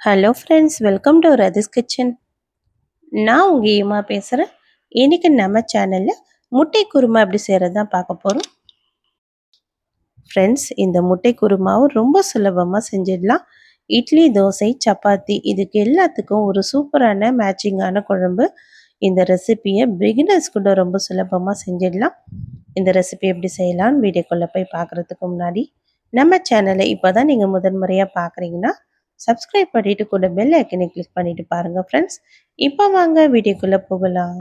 Hello friends, welcome to Rathi's kitchen. நான் உங்கள் ஈமா பேசுகிறேன். இன்றைக்கி நம்ம சேனலில் முட்டை குருமா எப்படி செய்கிறது தான் பார்க்க போகிறோம். ஃப்ரெண்ட்ஸ், இந்த முட்டை குருமாவும் ரொம்ப சுலபமாக செஞ்சிடலாம். இட்லி, தோசை, சப்பாத்தி இதுக்கு எல்லாத்துக்கும் ஒரு சூப்பரான மேட்சிங்கான குழம்பு. இந்த ரெசிப்பியை பிகினர்ஸ் கூட ரொம்ப சுலபமாக செஞ்சிடலாம். இந்த ரெசிபி எப்படி செய்யலாம்னு வீடியோக்குள்ளே போய் பார்க்குறதுக்கு முன்னாடி நம்ம சேனலை இப்போ தான் நீங்கள் முதன்முறையாக பார்க்குறீங்கன்னா சப்ஸ்கிரைப் பண்ணிட்டு கூட பெல் ஐக்கனை கிளிக் பண்ணிட்டு பாருங்க ஃப்ரெண்ட்ஸ். இப்போ வாங்க வீடியோக்குள்ள போகலாம்.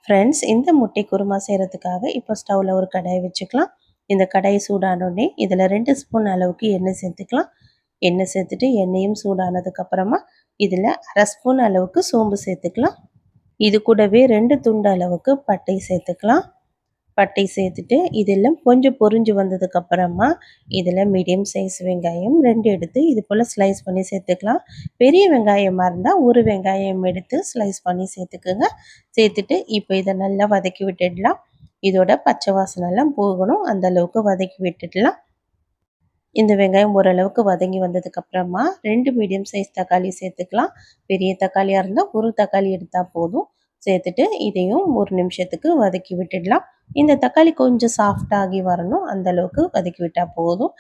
ஃப்ரெண்ட்ஸ், இந்த முட்டை குருமா செய்கிறதுக்காக இப்போ ஸ்டவ்வில் ஒரு கடாயை வச்சுக்கலாம். இந்த கடாயை சூடானோடனே இதில் 2 ஸ்பூன் அளவுக்கு எண்ணெய் சேர்த்துக்கலாம். எண்ணெய் சேர்த்துட்டு எண்ணெயும் சூடானதுக்கப்புறமா இதில் 1/2 ஸ்பூன் அளவுக்கு சோம்பு சேர்த்துக்கலாம். இது கூடவே 2 துண்டு அளவுக்கு பட்டை சேர்த்துக்கலாம். பட்டை சேர்த்துட்டு இதெல்லாம் கொஞ்சம் பொரிஞ்சு வந்ததுக்கப்புறமா இதில் மீடியம் சைஸ் வெங்காயம் 2 எடுத்து இது போல் ஸ்லைஸ் பண்ணி சேர்த்துக்கலாம். பெரிய வெங்காயமாக இருந்தால் ஒரு வெங்காயம் எடுத்து ஸ்லைஸ் பண்ணி சேர்த்துக்குங்க. சேர்த்துட்டு இப்போ இதை நல்லா வதக்கி விட்டுடலாம். இதோட பச்சை வாசனைலாம் போகணும், அந்தளவுக்கு வதக்கி விட்டுடலாம். இந்த வெங்காயம் ஓரளவுக்கு வதங்கி வந்ததுக்கப்புறமா 2 மீடியம் சைஸ் தக்காளி சேர்த்துக்கலாம். பெரிய தக்காளியாக இருந்தால் ஒரு தக்காளி எடுத்தால் போதும். சேர்த்துட்டு இதையும் ஒரு நிமிஷத்துக்கு வதக்கி விட்டுடலாம். இந்த தக்காளி கொஞ்சம் சாஃப்டாகி வரணும், அந்தளவுக்கு வதக்கி விட்டால் போதும்.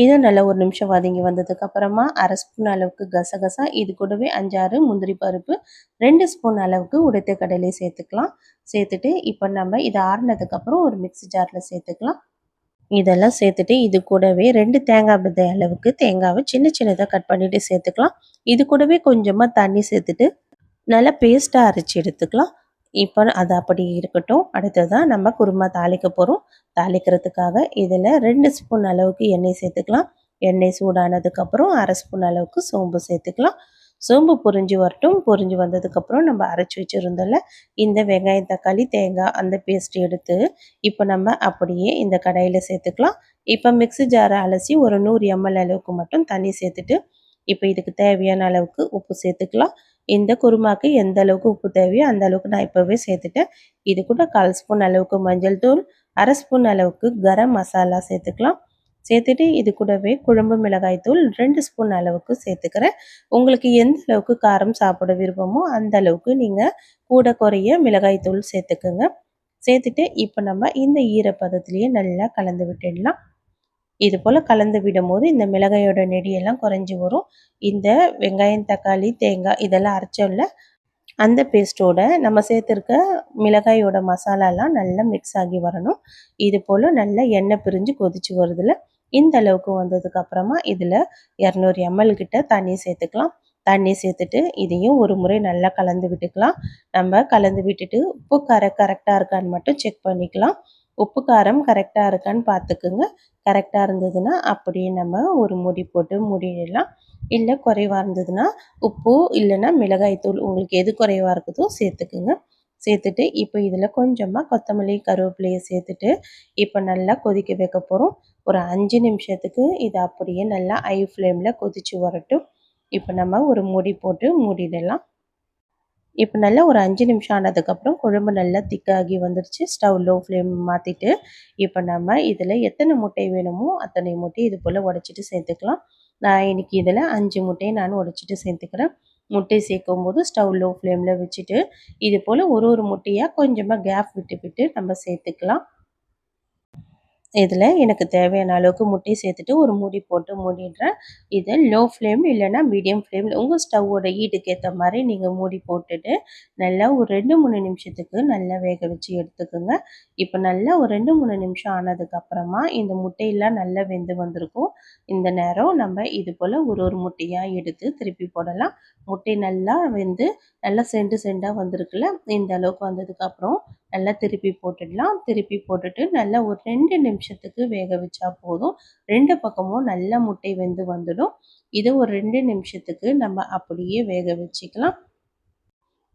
இது நல்லா ஒரு நிமிஷம் வதங்கி வந்ததுக்கப்புறமா 1/2 ஸ்பூன் அளவுக்கு கசகசா, இது கூடவே 5-6 முந்திரி பருப்பு, 2 ஸ்பூன் அளவுக்கு உடைத்த கடலை சேர்த்துக்கலாம். சேர்த்துட்டு இப்போ நம்ம இதை ஆறுனதுக்கப்புறம் ஒரு மிக்ஸி ஜாரில் சேர்த்துக்கலாம். இதெல்லாம் சேர்த்துட்டு இது கூடவே 2 தேங்காய் பத்தை அளவுக்கு தேங்காவை சின்ன சின்னதாக கட் பண்ணிவிட்டு சேர்த்துக்கலாம். இது கூடவே கொஞ்சமாக தண்ணி சேர்த்துட்டு நல்லா பேஸ்ட்டாக அரைச்சி எடுத்துக்கலாம். இப்போ அது அப்படி இருக்கட்டும். அடுத்ததான் நம்ம குருமா தாளிக்க போகிறோம். தாளிக்கிறதுக்காக இதில் 2 ஸ்பூன் அளவுக்கு எண்ணெய் சேர்த்துக்கலாம். எண்ணெய் சூடானதுக்கப்புறம் 1/2 ஸ்பூன் அளவுக்கு சோம்பு சேர்த்துக்கலாம். சோம்பு பொரிஞ்சு வரட்டும். பொரிஞ்சு வந்ததுக்கப்புறம் நம்ம அரைச்சி வச்சுருந்தோம்ல இந்த வெங்காயம், தக்காளி, தேங்காய் அந்த பேஸ்ட் எடுத்து இப்போ நம்ம அப்படியே இந்த கடாயில் சேர்த்துக்கலாம். இப்போ மிக்ஸி ஜாரை அலசி ஒரு 100 ml அளவுக்கு மட்டும் தண்ணி சேர்த்துட்டு இப்போ இதுக்கு தேவையான அளவுக்கு உப்பு சேர்த்துக்கலாம். இந்த குருமாக்கு எந்த அளவுக்கு உப்பு தேவையோ அந்த அளவுக்கு நான் இப்போவே சேர்த்துட்டேன். இது கூட 1/4 ஸ்பூன் அளவுக்கு மஞ்சள் தூள், 1/2 ஸ்பூன் அளவுக்கு கரம் மசாலா சேர்த்துக்கலாம். சேர்த்துட்டு இது கூடவே குழம்பு மிளகாய் தூள் 2 ஸ்பூன் அளவுக்கு சேர்த்துக்கிறேன். உங்களுக்கு எந்த அளவுக்கு காரம் சாப்பிட விருப்பமோ அந்த அளவுக்கு நீங்கள் கூட குறைய மிளகாய் தூள் சேர்த்துக்குங்க. சேர்த்துட்டு இப்போ நம்ம இந்த ஈரப்பதத்திலேயே நல்லா கலந்து விட்டுடலாம். இது போல் கலந்து விடும்போது இந்த மிளகாயோட நெடியெல்லாம் குறைஞ்சி வரும். இந்த வெங்காயம், தக்காளி, தேங்காய் இதெல்லாம் அரைச்சோம்ல அந்த பேஸ்ட்டோட நம்ம சேர்த்துருக்க மிளகாயோட மசாலாலாம் நல்லா மிக்ஸ் ஆகி வரணும். இது போல் நல்லா எண்ணெய் பிரிஞ்சு கொதிச்சு வருதுல இந்த அளவுக்கு வந்ததுக்கப்புறமா இதில் 200 ml கிட்ட தண்ணி சேர்த்துக்கலாம். தண்ணி சேர்த்துட்டு இதையும் ஒரு முறை நல்லா கலந்து விட்டுக்கலாம். நம்ம கலந்து விட்டுட்டு உப்பு கரெக்டாக இருக்கான்னு மட்டும் செக் பண்ணிக்கலாம். உப்பு காரம் கரெக்டாக இருக்கான்னு பார்த்துக்குங்க. கரெக்டாக இருந்ததுன்னா அப்படியே நம்ம ஒரு மூடி போட்டு மூடிடலாம். இல்லை குறைவாக இருந்ததுன்னா உப்பு இல்லைன்னா மிளகாய் தூள் உங்களுக்கு எது குறைவாக இருக்குதோ சேர்த்துக்குங்க. சேர்த்துட்டு இப்போ இதில் கொஞ்சமாக கொத்தமல்லி, கருவேப்பிலையை சேர்த்துட்டு இப்போ நல்லா கொதிக்க வைக்க போகிறோம். ஒரு 5 நிமிஷத்துக்கு இது அப்படியே நல்லா ஹை ஃப்ளேமில் கொதித்து வரட்டும். இப்போ நம்ம ஒரு மூடி போட்டு மூடிடலாம். இப்போ நல்லா ஒரு 5 நிமிஷம் ஆனதுக்கப்புறம் குழம்பு நல்லா திக்காகி வந்துடுச்சு. ஸ்டவ் லோ ஃப்ளேம் மாற்றிட்டு இப்போ நம்ம இதில் எத்தனை முட்டை வேணுமோ அத்தனை முட்டை இது போல் உடச்சிட்டு சேர்த்துக்கலாம். நான் இன்றைக்கி இதில் 5 முட்டையை நான் உடச்சிட்டு சேர்த்துக்கிறேன். முட்டை சேர்க்கும் போது ஸ்டவ் லோ ஃப்ளேமில் வச்சுட்டு இது போல் ஒரு முட்டையாக கொஞ்சமாக கேப் விட்டு விட்டு நம்ம சேர்த்துக்கலாம். இதில் எனக்கு தேவையான அளவுக்கு முட்டை சேர்த்துட்டு ஒரு மூடி போட்டு மூடிடுறேன். இதை லோ ஃப்ளேம் இல்லைன்னா மீடியம் ஃப்ளேமில் உங்கள் ஸ்டவ்வோட ஹீட்டுக்கு ஏற்ற மாதிரி நீங்கள் மூடி போட்டுட்டு நல்லா ஒரு 2-3 நிமிஷத்துக்கு நல்லா வேக வச்சு எடுத்துக்கோங்க. இப்போ நல்லா ஒரு 2-3 நிமிஷம் ஆனதுக்கப்புறமா இந்த முட்டையெல்லாம் நல்லா வெந்து வந்திருக்கும். இந்த நேரம் நம்ம இது போல் ஒரு முட்டையாக எடுத்து திருப்பி போடலாம். முட்டை நல்லா வெந்து நல்லா செண்டாக வந்திருக்குல்ல இந்த அளவுக்கு வந்ததுக்கப்புறம் நல்லா திருப்பி போட்டுடலாம். திருப்பி போட்டுட்டு நல்லா ஒரு 2 நிமிஷத்துக்கு வேக வச்சா போதும். 2 பக்கமும் நல்லா முட்டை வெந்து வந்துடும். இதை ஒரு 2 நிமிஷத்துக்கு நம்ம அப்படியே வேக வச்சுக்கலாம்.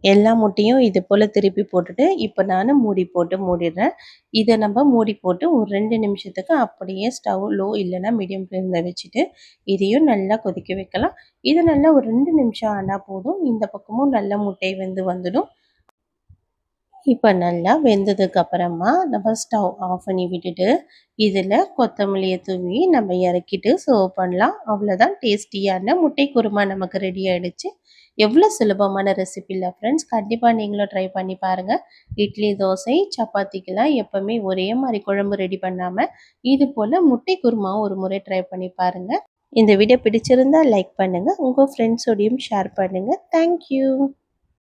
எல்லா முட்டையும் இது போல் திருப்பி போட்டுட்டு இப்போ நான் மூடி போட்டு மூடிடுறேன். இதை நம்ம மூடி போட்டு ஒரு 2 நிமிஷத்துக்கு அப்படியே ஸ்டவ் லோ இல்லைன்னா மீடியம் ஃப்ளேமில் வச்சுட்டு இதையும் நல்லா கொதிக்க வைக்கலாம். இது நல்லா ஒரு 2 நிமிஷம் ஆனால் போதும். இந்த பக்கமும் நல்லா முட்டை வெந்து வந்துடும். இப்போ நல்லா வெந்ததுக்கு அப்புறமா நம்ம ஸ்டவ் ஆஃப் பண்ணி விட்டுட்டு இதில் கொத்தமல்லியை தூவி நம்ம இறக்கிட்டு சர்வ் பண்ணலாம். அவ்வளோதான், டேஸ்டியான முட்டை குருமா நமக்கு ரெடி ஆகிடுச்சு. எவ்வளோ சுலபமான ரெசிபி இல்லை ஃப்ரெண்ட்ஸ், கண்டிப்பாக நீங்களும் ட்ரை பண்ணி பாருங்கள். இட்லி, தோசை, சப்பாத்திக்கெல்லாம் எப்போவுமே ஒரே மாதிரி குழம்பு ரெடி பண்ணாமல் இது போல் முட்டை குருமாவும் ஒரு முறை ட்ரை பண்ணி பாருங்கள். இந்த வீடியோ பிடிச்சிருந்தா லைக் பண்ணுங்கள், உங்கள் ஃப்ரெண்ட்ஸோடையும் ஷேர் பண்ணுங்கள். தேங்க்யூ.